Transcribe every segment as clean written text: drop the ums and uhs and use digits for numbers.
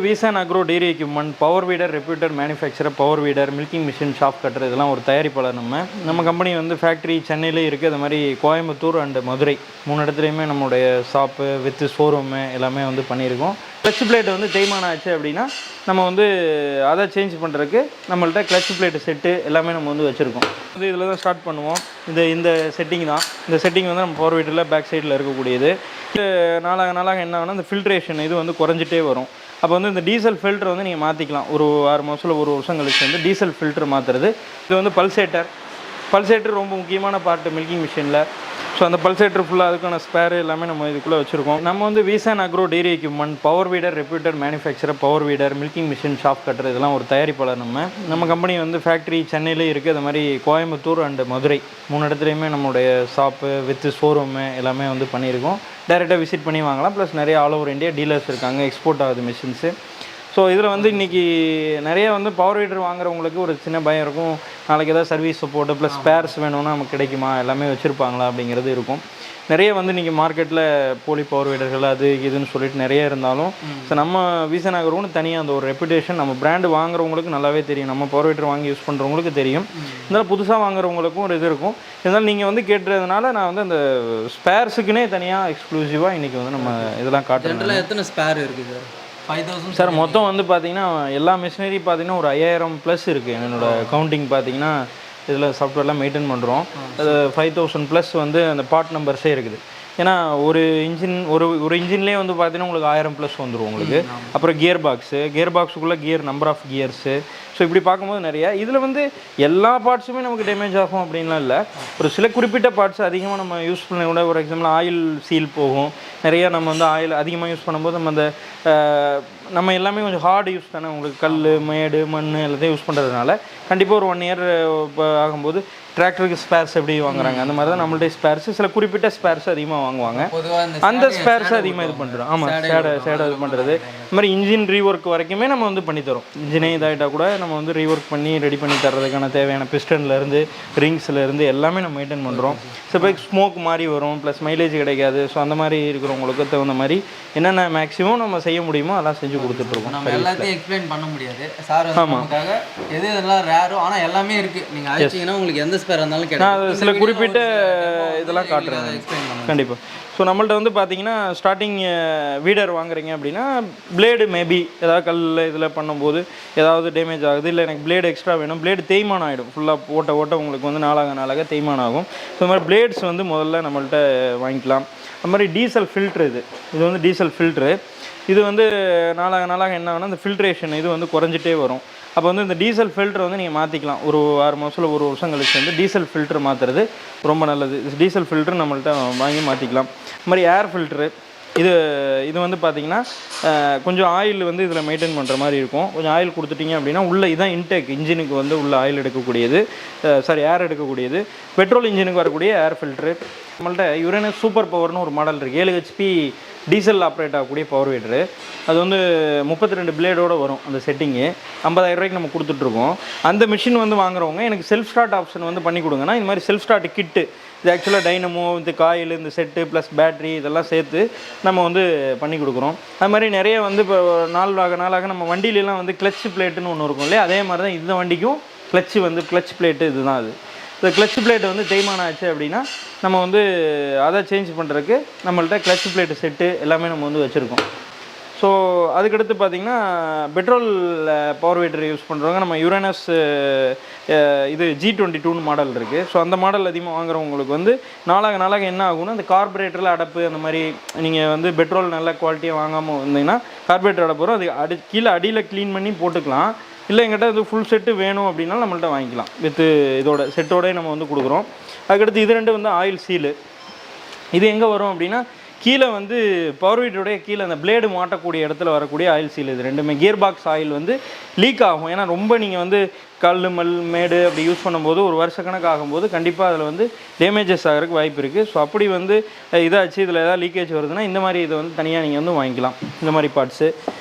விசான் agro dairy equipment, power weeder, reputed manufacturer, power weeder, milking machine, chaff cutter இதெல்லாம் ஒரு தயாரிப்பாளர். நம்ம company வந்து ஃபேக்ட்ரி சென்னையிலே இருக்குது. அது மாதிரி கோயம்புத்தூர் அண்டு மதுரை 3 இடத்துலையுமே நம்மளுடைய ஷாப்பு வித் ஷோரூமு எல்லாமே வந்து பண்ணியிருக்கோம். கிளச் பிளேட் வந்து தேய்மானம் ஆச்சு அப்படின்னா நம்ம வந்து அதை சேஞ்ச் பண்ணுறதுக்கு நம்மள்ட்ட கிளச் பிளேட் செட்டு எல்லாமே நம்ம வந்து வச்சுருக்கோம். வந்து இதில் தான் ஸ்டார்ட் பண்ணுவோம். இந்த செட்டிங் தான். இந்த செட்டிங் வந்து நம்ம பவர் வீட்டில் பேக் சைடில் இருக்கக்கூடியது. நாளாக என்ன ஆகுனா இந்த ஃபில்ட்ரேஷன் இது வந்து குறைஞ்சிட்டே வரும். அப்போ வந்து இந்த டீசல் ஃபில்ட்ரு வந்து நீங்கள் மாற்றிக்கலாம். ஒரு 6 மாதத்தில் ஒரு வருஷம் கழிச்சு வந்து டீசல் ஃபில்ட்ரு மாற்றுறது. இது வந்து பல்சேட்டர் ரொம்ப முக்கியமான பார்ட்டு மில்கிங் மிஷினில். ஸோ அந்த பல்சேட்டர் ஃபுல்லாக அதுக்கான ஸ்பேர் எல்லாமே நம்ம இதுக்குள்ளே வச்சுருக்கோம். நம்ம வந்து Visan agro dairy equipment, power weeder, reputed manufacturer, power weeder, milking machine, chaff cutter இதெல்லாம் ஒரு தயாரிப்பாளர். நம்ம கம்பெனி வந்து ஃபேக்ட்ரி சென்னையிலே இருக்குது. அது மாதிரி கோயம்புத்தூர் அண்டு மதுரை 3 இடத்துலையுமே நம்மளுடைய ஷாப்பு வித் ஷோரூமு எல்லாமே வந்து பண்ணியிருக்கோம். டைரெக்டாக விசிட் பண்ணி வாங்கலாம். ப்ளஸ் நிறைய ஆல் ஓவர் இந்தியா டீலர்ஸ் இருக்காங்க. எக்ஸ்போர்ட் ஆகுது மிஷின்ஸு. ஸோ இதில் வந்து இன்றைக்கி நிறைய வந்து பவர் வீடர் வாங்குறவங்களுக்கு ஒரு சின்ன பயம் இருக்கும். நாளைக்கு ஏதாவது சர்வீஸ் சப்போர்ட்டு ப்ளஸ் ஸ்பேர்ஸ் வேணும்னா நமக்கு கிடைக்குமா, எல்லாமே வச்சுருப்பாங்களா அப்படிங்கிறது இருக்கும். நிறைய வந்து இன்றைக்கி மார்க்கெட்டில் போலி பவர் வீடர்கள் அது இதுன்னு சொல்லிட்டு நிறைய இருந்தாலும் ஸோ நம்ம விசான் அக்ரோன்னு தனியாக அந்த ஒரு ரெப்புடேஷன் நம்ம பிராண்டு வாங்குறவங்களுக்கு நல்லாவே தெரியும். நம்ம பவர் வீடர் வாங்கி யூஸ் பண்ணுறவங்களுக்கு தெரியும். இருந்தாலும் புதுசாக வாங்குறவங்களுக்கும் ஒரு இது இருக்கும். இருந்தாலும் நீங்கள் வந்து கேட்டுறதுனால நான் வந்து அந்த ஸ்பேர்ஸுக்குன்னே தனியாக எக்ஸ்க்ளூசிவாக இன்றைக்கி வந்து நம்ம இதெல்லாம் காட்டுறோம். எத்தனை ஸ்பேர் இருக்குது சார்? 5000 சார் மொத்தம் வந்து பார்த்தீங்கன்னா எல்லா மிஷினரி பார்த்தீங்கன்னா ஒரு 5000 ப்ளஸ் இருக்குது. என்னோடய கவுண்டிங் பார்த்தீங்கன்னா இதில் சாஃப்ட்வேர்லாம் மெயின்டைன் பண்ணுறோம். அது 5000 ப்ளஸ் வந்து அந்த பார்ட் நம்பர்ஸே இருக்குது. ஏன்னா ஒரு இன்ஜின்லேயே வந்து பார்த்தீங்கன்னா உங்களுக்கு 1000 ப்ளஸ் வந்துடும் உங்களுக்கு. அப்புறம் கியர் பாக்ஸுக்குள்ளே நம்பர் ஆஃப் கியர்ஸு. ஸோ இப்படி பார்க்கும்போது நிறையா இதில் வந்து எல்லா பார்ட்ஸுமே நமக்கு டேமேஜ் ஆகும் அப்படின்லாம் இல்லை. ஒரு சில குறிப்பிட்ட பார்ட்ஸ் அதிகமாக நம்ம யூஸ் பண்ண கூட ஒரு எக்ஸாம்பிள் ஆயில் சீல் போகும். நிறையா நம்ம வந்து ஆயில் அதிகமாக யூஸ் பண்ணும்போது நம்ம எல்லாமே கொஞ்சம் ஹார்டு யூஸ் தானே. உங்களுக்கு கல், மேடு, மண் எல்லாத்தையும் யூஸ் பண்ணுறதுனால கண்டிப்பாக ஒரு 1 இயர் ஆகும்போது டிராக்டருக்கு ஸ்பேர்ஸ் எப்படி வாங்குறாங்க அந்த மாதிரி தான் நம்மள்ட்ட ஸ்பேர்ஸ் சில குறிப்பிட்ட ஸ்பேர்ஸ் அதிகமாக வாங்குவாங்க. அந்த ஸ்பேர்ஸ் அதிகமாக இது பண்ணுறோம். ஆமாம், சேடை இது பண்ணுறது. இது மாதிரி இன்ஜின் ரீஒர்க் வரைக்குமே நம்ம வந்து பண்ணித்தரோம். இன்ஜினே இதாகிட்டால் கூட நம்ம வந்து ரீஒர்க் பண்ணி ரெடி பண்ணி தர்றதுக்கான தேவையான பிஸ்டன்லேருந்து ரிங்ஸ்லேருந்து எல்லாமே நம்ம மெயின்டைன் பண்ணுறோம். சில பேருக்கு ஸ்மோக் மாதிரி வரும், ப்ளஸ் மைலேஜ் கிடைக்காது. ஸோ அந்த மாதிரி இருக்கிறவங்களுக்கு தகுந்த மாதிரி என்னென்ன மேக்ஸிமம் நம்ம செய்ய முடியுமோ அதெல்லாம் செஞ்சு கொடுத்துட்ருக்கோம். நம்ம எல்லாத்தையும் எக்ஸ்பிளைன் பண்ண முடியாது சார். நமக்காக எது இதெல்லாம் ரேரோ ஆனால் எல்லாமே இருக்குது. நீங்கள் அழைச்சிங்கன்னா உங்களுக்கு எந்த ஸ்பேர் இருந்தாலும் நான் சில குறிப்பிட்ட இதெல்லாம் காட்டுறேன் கண்டிப்பாக. ஸோ நம்மள்ட்ட வந்து பார்த்தீங்கன்னா ஸ்டார்டிங் வீடர் வாங்குறீங்க அப்படின்னா பிளேடு மேபி ஏதாவது கல்லில் இதில் பண்ணும்போது ஏதாவது டேமேஜ் ஆகுது, இல்லை எனக்கு பிளேடு எக்ஸ்ட்ரா வேணும், பிளேடு தேய்மானம் ஆகிடும். ஃபுல்லாக ஓட்ட உங்களுக்கு வந்து நாளாக தேய்மானம் ஆகும். ஸோ இந்த மாதிரி பிளேட்ஸ் வந்து முதல்ல நம்மள்ட்ட வாங்கிக்கலாம். அது மாதிரி டீசல் ஃபில்ட்ரு இது வந்து டீசல் ஃபில்ட்ரு. இது வந்து நாளாக என்ன ஆகுனா இந்த ஃபில்ட்ரேஷன் இது வந்து குறைஞ்சிட்டே வரும். அப்போ வந்து இந்த டீசல் ஃபில்ட்ரு வந்து நீங்கள் மாற்றிக்கலாம். ஒரு 6 மாதத்தில் ஒரு வருஷம் கழிச்சு வந்து டீசல் ஃபில்ட்ரு மாற்றுறது ரொம்ப நல்லது. டீசல் ஃபில்ட்ரு நம்மள்ட்ட வாங்கி மாற்றிக்கலாம். இது மாதிரி ஏர் ஃபில்ட்ரு இது வந்து பார்த்திங்கன்னா கொஞ்சம் ஆயில் வந்து இதில் மெயின்டைன் பண்ணுற மாதிரி இருக்கும். கொஞ்சம் ஆயில் கொடுத்துட்டிங்க அப்படின்னா உள்ளே இதான் இன்டேக் இன்ஜினுக்கு வந்து உள்ள ஆயில் எடுக்கக்கூடியது, ஏர் எடுக்கக்கூடியது. பெட்ரோல் இன்ஜினுக்கு வரக்கூடிய ஏர் ஃபில்ட்ரு. நம்மள்ட்ட யுரேனஸ் சூப்பர் பவர்னு ஒரு மாடல் இருக்குது. 7 HP டீசல் ஆப்ரேட் ஆகக்கூடிய பவர் வீடரு. அது வந்து 32 பிளேடோடு வரும். அந்த செட்டிங்கு 50,000 ரூபாய்க்கு நம்ம கொடுத்துட்ருக்கோம். அந்த மிஷின் வந்து வாங்குறவங்க எனக்கு செல்ஃப் ஸ்டார்ட் ஆப்ஷன் வந்து பண்ணி கொடுங்கன்னா இந்த மாதிரி செல்ஃப் ஸ்டார்ட் கிட்டு இது ஆக்சுவலாக டைனமோ இந்த காயில் இந்த செட்டு ப்ளஸ் பேட்ரி இதெல்லாம் சேர்த்து நம்ம வந்து பண்ணி கொடுக்குறோம். அது மாதிரி நிறைய வந்து இப்போ நாளாக நம்ம வண்டியிலலாம் வந்து கிளச் பிளேட்டுன்னு ஒன்று இருக்கும் இல்லையா, அதே மாதிரி தான் இந்த வண்டிக்கும் கிளச் பிளேட்டு இதுதான். இந்த கிளச் பிளேட் வந்து தேய்மானம் ஆச்சு அப்படின்னா நம்ம வந்து அதை சேஞ்ச் பண்ணுறதுக்கு நம்மள்ட்ட கிளச் பிளேட்டு செட்டு எல்லாமே நம்ம வந்து வச்சுருக்கோம். ஸோ அதுக்கடுத்து பார்த்திங்கன்னா பெட்ரோல் பவர் வீடர் யூஸ் பண்ணுறவங்க நம்ம யுரேனஸ் இது G22 மாடல் இருக்குது. ஸோ அந்த மாடல் அதிகமாக வாங்குறவங்களுக்கு வந்து நாளாக என்ன ஆகும்னா அந்த கார்பரேட்டரில் அடப்பு அந்த மாதிரி நீங்கள் வந்து பெட்ரோல் நல்ல குவாலிட்டியாக வாங்காமல் வந்தீங்கன்னா கார்பரேட்டர் அடப்பு வரும். அது கீழே அடியில் க்ளீன் பண்ணி போட்டுக்கலாம். இல்லை எங்கிட்ட இது ஃபுல் செட்டு வேணும் அப்படின்னாலும் நம்மள்ட்ட வாங்கிக்கலாம். வித்து இதோட செட்டோடய நம்ம வந்து கொடுக்குறோம். அதுக்கடுத்து இது 2 வந்து ஆயில் சீலு. இது எங்கே வரும் அப்படின்னா கீழே வந்து பவர் வீடருடைய கீழே அந்த பிளேடு மாட்டக்கூடிய இடத்துல வரக்கூடிய ஆயில் சீல். இது 2மே கியர் பாக்ஸ் ஆயில் வந்து லீக் ஆகும். ஏன்னா ரொம்ப நீங்கள் வந்து கல் மேடு அப்படி யூஸ் பண்ணும்போது ஒரு வருஷக்கணக்கு ஆகும்போது கண்டிப்பாக அதில் வந்து டேமேஜஸ் ஆகிறதுக்கு வாய்ப்பு இருக்குது. ஸோ அப்படி வந்து இதாச்சு இதில் ஏதாவது லீக்கேஜ் வருதுன்னா இந்த மாதிரி இதை வந்து தனியாக நீங்கள் வந்து வாங்கிக்கலாம் இந்த மாதிரி பார்ட்ஸு.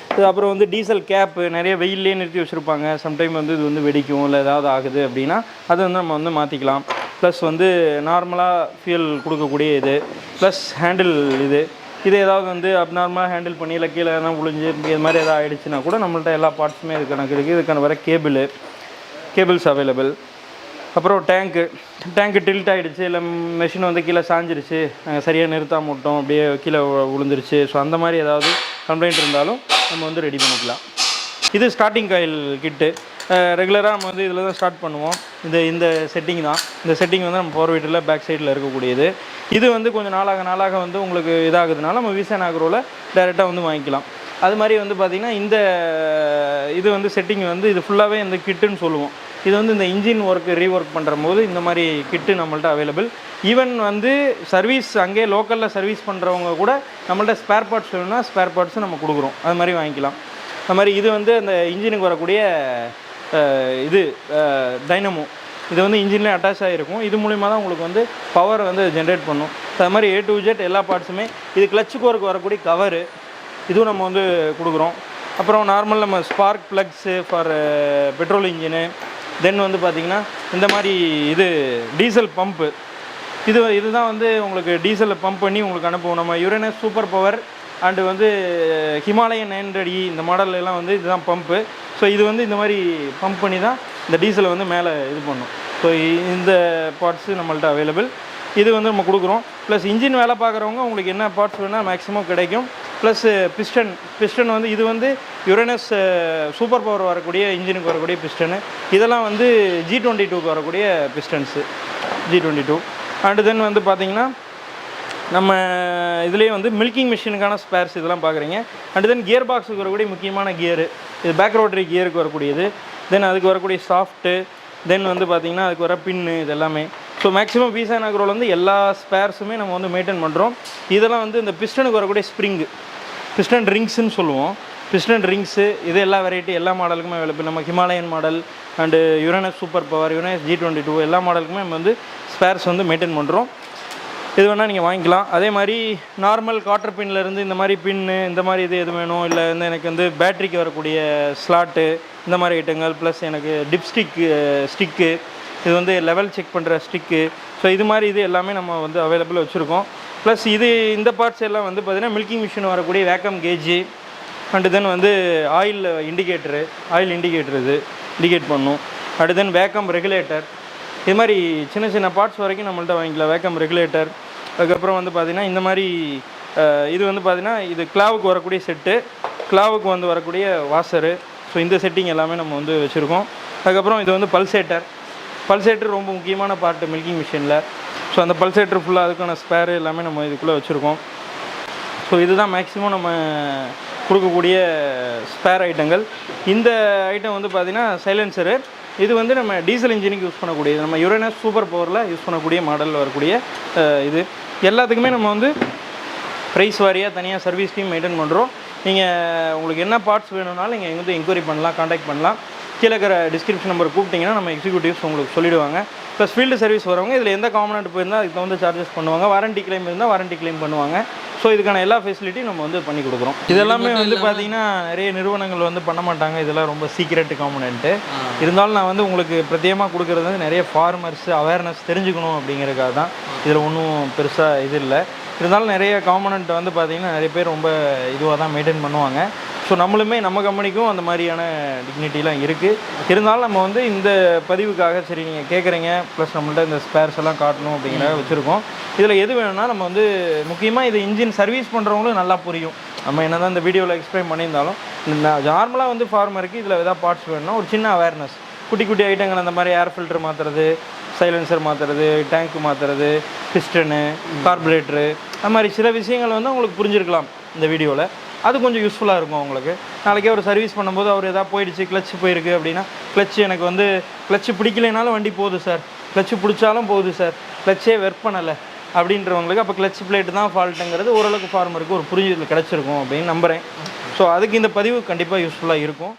அப்புறம் வந்து டீசல் கேப்பு நிறைய வெயிலே நிறுத்தி வச்சுருப்பாங்க. சம்டைம் வந்து இது வந்து வெடிக்கும் இல்லை ஏதாவது ஆகுது அப்படின்னா அதை வந்து நம்ம வந்து மாற்றிக்கலாம். ப்ளஸ் வந்து நார்மலாக ஃபியூல் கொடுக்கக்கூடிய இது ப்ளஸ் ஹேண்டில் இது இது ஏதாவது வந்து அப்நார்மலாக ஹேண்டில் பண்ணி இல்லை கீழே எதனா விழுஞ்சு இது மாதிரி எதாவது ஆகிடுச்சுன்னா கூட நம்மள்ட்ட எல்லா பார்ட்ஸுமே இதுக்கான இருக்குது. இதுக்கான வர கேபிள்ஸ் அவைலபிள். அப்புறம் டேங்க்கு டில்ட் ஆகிடுச்சு, இல்லை மெஷின் வந்து கீழே சாஞ்சிருச்சு, நாங்கள் சரியாக நிறுத்தாம விட்டோம், அப்படியே கீழே விழுந்துருச்சு. ஸோ அந்த மாதிரி ஏதாவது கம்ப்ளைண்ட் இருந்தாலும் நம்ம வந்து ரெடி பண்ணிக்கலாம். இது ஸ்டார்டிங் காயில் கிட்டு. ரெகுலராக நம்ம வந்து இதில் தான் ஸ்டார்ட் பண்ணுவோம். இந்த செட்டிங் தான். இந்த செட்டிங் வந்து நம்ம பவர் வீட்டில் பேக் சைடில் இருக்கக்கூடியது. இது வந்து கொஞ்சம் நாளாக வந்து உங்களுக்கு இதாகுதுனால நம்ம விசன் ஆக்ரோவில் டைரெக்டாக வந்து வாங்கிக்கலாம். அது மாதிரி வந்து பார்த்திங்கன்னா இந்த இது வந்து செட்டிங் வந்து இது ஃபுல்லாகவே இந்த கிட்டுன்னு சொல்லுவோம். இது வந்து இந்த இன்ஜின் ரீஒர்க் பண்ணுற போது இந்த மாதிரி கிட்டு நம்மள்ட்ட அவைலபிள். ஈவன் வந்து சர்வீஸ் அங்கேயே லோக்கலில் சர்வீஸ் பண்ணுறவங்க கூட நம்மள்ட்ட ஸ்பேர் பார்ட்ஸ் வேணும்னா ஸ்பேர் பார்ட்ஸும் நம்ம கொடுக்குறோம். அது மாதிரி வாங்கிக்கலாம். அது மாதிரி இது வந்து அந்த இன்ஜினுக்கு வரக்கூடிய இது டைனமோ, இது வந்து இன்ஜின்லேயே அட்டாச் ஆகிருக்கும். இது மூலிமா தான் உங்களுக்கு வந்து பவர் வந்து ஜென்ரேட் பண்ணும். அது மாதிரி A to Z எல்லா பார்ட்ஸுமே. இது கிளச்சு கோருக்கு வரக்கூடிய கவரு, இதுவும் நம்ம வந்து கொடுக்குறோம். அப்புறம் நார்மல் நம்ம spark plugs for petrol engine. Then வந்து பார்த்திங்கன்னா இந்த மாதிரி இது டீசல் பம்பு, இதுதான் வந்து உங்களுக்கு டீசலை பம்ப் பண்ணி உங்களுக்கு அனுப்புவோம். நம்ம யுரேனஸ் சூப்பர் பவர் அண்டு வந்து ஹிமாலயன் 900E இந்த மாடல்லாம் வந்து இதுதான் பம்பு. ஸோ இது வந்து இந்த மாதிரி பம்ப் பண்ணி தான் இந்த டீசலை வந்து மேலே இது பண்ணும். ஸோ இந்த பார்ட்ஸு நம்மள்ட்ட அவைலபிள். இது வந்து நம்ம கொடுக்குறோம். ப்ளஸ் இன்ஜின் வேலை பார்க்குறவங்க உங்களுக்கு என்ன பார்ட்ஸ் வேணால் மேக்ஸிமம் கிடைக்கும். ப்ளஸ் பிஸ்டன் வந்து இது வந்து யுரேனஸ் சூப்பர் பவர் வரக்கூடிய இன்ஜினுக்கு வரக்கூடிய பிஸ்டனு. இதெல்லாம் வந்து G22க்கு வரக்கூடிய பிஸ்டன்ஸு, G22. அண்டு தென் வந்து பார்த்திங்கன்னா நம்ம இதுலேயே வந்து மில்கிங் மிஷினுக்கான ஸ்பேர்ஸ் இதெல்லாம் பார்க்குறீங்க. அண்ட் தென் கியர் பாக்ஸுக்கு வரக்கூடிய முக்கியமான கியரு, இது பேக் ரோட்டரி கியருக்கு வரக்கூடியது. தென் அதுக்கு வரக்கூடிய சாஃப்ட்டு, தென் வந்து பார்த்திங்கன்னா அதுக்கு வர பின்னு, இது எல்லாமே. ஸோ மேக்ஸிமம் விசன் ஆக்ரோவில் வந்து எல்லா ஸ்பேர்ஸுமே நம்ம வந்து மெயின்டைன் பண்ணுறோம். இதெல்லாம் வந்து இந்த பிஸ்டனுக்கு வரக்கூடிய ஸ்ப்ரிங்கு, பிஸ்டன் ரிங்ஸ்ன்னு சொல்லுவோம். பிஸ்டன் ரிங்ஸு இது எல்லா வெரைட்டி எல்லா மாடலுக்குமே அவைலபிள். நம்ம Himalayan model and Uranus super power, Uranus G22 எல்லா மாடலுக்குமே நம்ம வந்து ஸ்பேர்ஸ் வந்து மெயின்டைன் பண்ணுறோம். இது வேணால் நீங்கள் வாங்கிக்கலாம். அதே மாதிரி நார்மல் காட்டர் பின்லேருந்து இந்த மாதிரி பின்னு, இந்த மாதிரி இது எது வேணும், இல்லை வந்து எனக்கு வந்து பேட்ரிக்கு வரக்கூடிய ஸ்லாட்டு, இந்த மாதிரி ஐட்டங்கள், ப்ளஸ் எனக்கு ஸ்டிக்கு, இது வந்து லெவல் செக் பண்ணுற ஸ்டிக்கு. ஸோ இது மாதிரி இது எல்லாமே நம்ம வந்து அவைலபிள் வச்சுருக்கோம். ப்ளஸ் இந்த பார்ட்ஸ் எல்லாம் வந்து பார்த்திங்கன்னா மில்கிங் மிஷின் வரக்கூடிய வேக்கம் கேஜி அண்டு தென் வந்து ஆயில் இண்டிகேட்டரு இது இண்டிகேட் பண்ணும். அண்டு தென் வேக்கம் ரெகுலேட்டர், இது மாதிரி சின்ன சின்ன பார்ட்ஸ் வரைக்கும் நம்மள்ட்ட வாங்கிக்கலாம். Vacuum regulator. அதுக்கப்புறம் வந்து பார்த்திங்கன்னா இந்த மாதிரி இது வந்து பார்த்திங்கன்னா இது கிளாவுக்கு வரக்கூடிய செட்டு, கிளாவுக்கு வந்து வரக்கூடிய வாஷரு. ஸோ இந்த செட்டிங் எல்லாமே நம்ம வந்து வச்சுருக்கோம். அதுக்கப்புறம் இது வந்து பல்சேட்டர் ரொம்ப முக்கியமான பார்ட்டு மில்கிங் மிஷினில். ஸோ அந்த பல்சேட்டர் ஃபுல்லாக அதுக்கான ஸ்பேரு எல்லாமே நம்ம இதுக்குள்ளே வச்சுருக்கோம். ஸோ இதுதான் மேக்ஸிமம் நம்ம கொடுக்கக்கூடிய ஸ்பேர் ஐட்டங்கள். இந்த ஐட்டம் வந்து பார்த்திங்கன்னா சைலன்சரு. இது வந்து நம்ம டீசல் இன்ஜினுக்கு யூஸ் பண்ணக்கூடியது. நம்ம யுரேனஸ் சூப்பர் பவரில் யூஸ் பண்ணக்கூடிய மாடலில் வரக்கூடிய இது எல்லாத்துக்குமே நம்ம வந்து ப்ரைஸ் வாரியாக தனியாக சர்வீஸ் டீம் மெயின்டைன் பண்ணுறோம். நீங்கள் உங்களுக்கு என்ன பார்ட்ஸ் வேணும்னாலும் நீங்கள் வந்து என்கொயரி பண்ணலாம், காண்டாக்ட் பண்ணலாம். கீழே இருக்கிற டிஸ்கிரிப்ஷன் நம்பர் கூப்பிட்டிங்கன்னா நம்ம எக்ஸிக்யூட்டிவ்ஸ் உங்களுக்கு சொல்லிவிடுவாங்க. ப்ளஸ் ஃபீல்டு சர்வீஸ் வரவங்க இதில் எந்த காம்பனண்ட் போயிருந்தால் அதுக்கு வந்து சார்ஜஸ் பண்ணுவாங்க. வாரண்டி கிளைம் இருந்தால் வாரண்டி கிளைம் பண்ணுவாங்க. ஸோ இதுக்கான எல்லா ஃபெசிலிட்டியும் நம்ம வந்து பண்ணி கொடுக்குறோம். இதெல்லாமே வந்து பார்த்திங்கன்னா நிறைய நிறுவனங்கள் வந்து பண்ண மாட்டாங்க. இதெல்லாம் ரொம்ப சீக்ரெட் காம்பனண்ட்டு. இருந்தாலும் நான் வந்து உங்களுக்கு பிரத்யேகமாக கொடுக்குறது வந்து நிறைய ஃபார்மர்ஸ் அவேர்னஸ் தெரிஞ்சுக்கணும் அப்படிங்கிறதுக்காக தான். இதில் ஒன்றும் பெருசாக இது இல்லை. இருந்தாலும் நிறைய காம்பனண்ட் வந்து பார்த்திங்கன்னா நிறைய பேர் ரொம்ப இதுவாக தான் மெயின்டைன் பண்ணுவாங்க. ஸோ நம்மளுமே நம்ம கம்பெனிக்கும் அந்த மாதிரியான டிக்னிட்டிலாம் இருக்குது. இருந்தாலும் நம்ம வந்து இந்த பதிவுக்காக சரி நீங்கள் கேட்குறீங்க, ப்ளஸ் நம்மள்ட்ட இந்த ஸ்பேர்ஸ் எல்லாம் காட்டணும் அப்படிங்கிறத வச்சுருக்கோம். இதில் எது வேணும்னா நம்ம வந்து முக்கியமாக இது இன்ஜின் சர்வீஸ் பண்ணுறவங்களும் நல்லா புரியும். நம்ம என்ன தான் இந்த வீடியோவில் எக்ஸ்பிளைன் பண்ணியிருந்தாலும் நார்மலாக வந்து ஃபார்மருக்கு இதில் எதாவது பார்ட்ஸ் வேணும்னா ஒரு சின்ன அவேர்னஸ், குட்டி ஐட்டங்கள் அந்த மாதிரி ஏர் ஃபில்டர் மாற்றுறது, சைலன்சர் மாற்றுறது, டேங்க்கு மாற்றுறது, பிஸ்டனு, கார்பரேட்டரு, அது மாதிரி சில விஷயங்கள் வந்து உங்களுக்கு புரிஞ்சிருக்கலாம் இந்த வீடியோவில். அது கொஞ்சம் யூஸ்ஃபுல்லாக இருக்கும் உங்களுக்கு. நாளைக்கே ஒரு சர்வீஸ் பண்ணும்போது அவர் எதாவது போயிடுச்சு, கிளச்சு போயிருக்கு அப்படின்னா, கிளச்சு எனக்கு வந்து கிளச்சு பிடிக்கலைனாலும் வண்டி போகுது சார், கிளச்சு பிடிச்சாலும் போகுது சார், கிளச்சே ஒர்க் பண்ணலை அப்படின்றவங்களுக்கு அப்போ கிளச் பிளேட்டு தான் ஃபால்ட்டுங்கிறது ஓரளவுக்கு ஃபார்மருக்கு ஒரு புரிஞ்சுதல் கிடச்சிருக்கும் அப்படின்னு நம்புகிறேன். ஸோ அதுக்கு இந்த பதிவு கண்டிப்பாக யூஸ்ஃபுல்லாக இருக்கும்.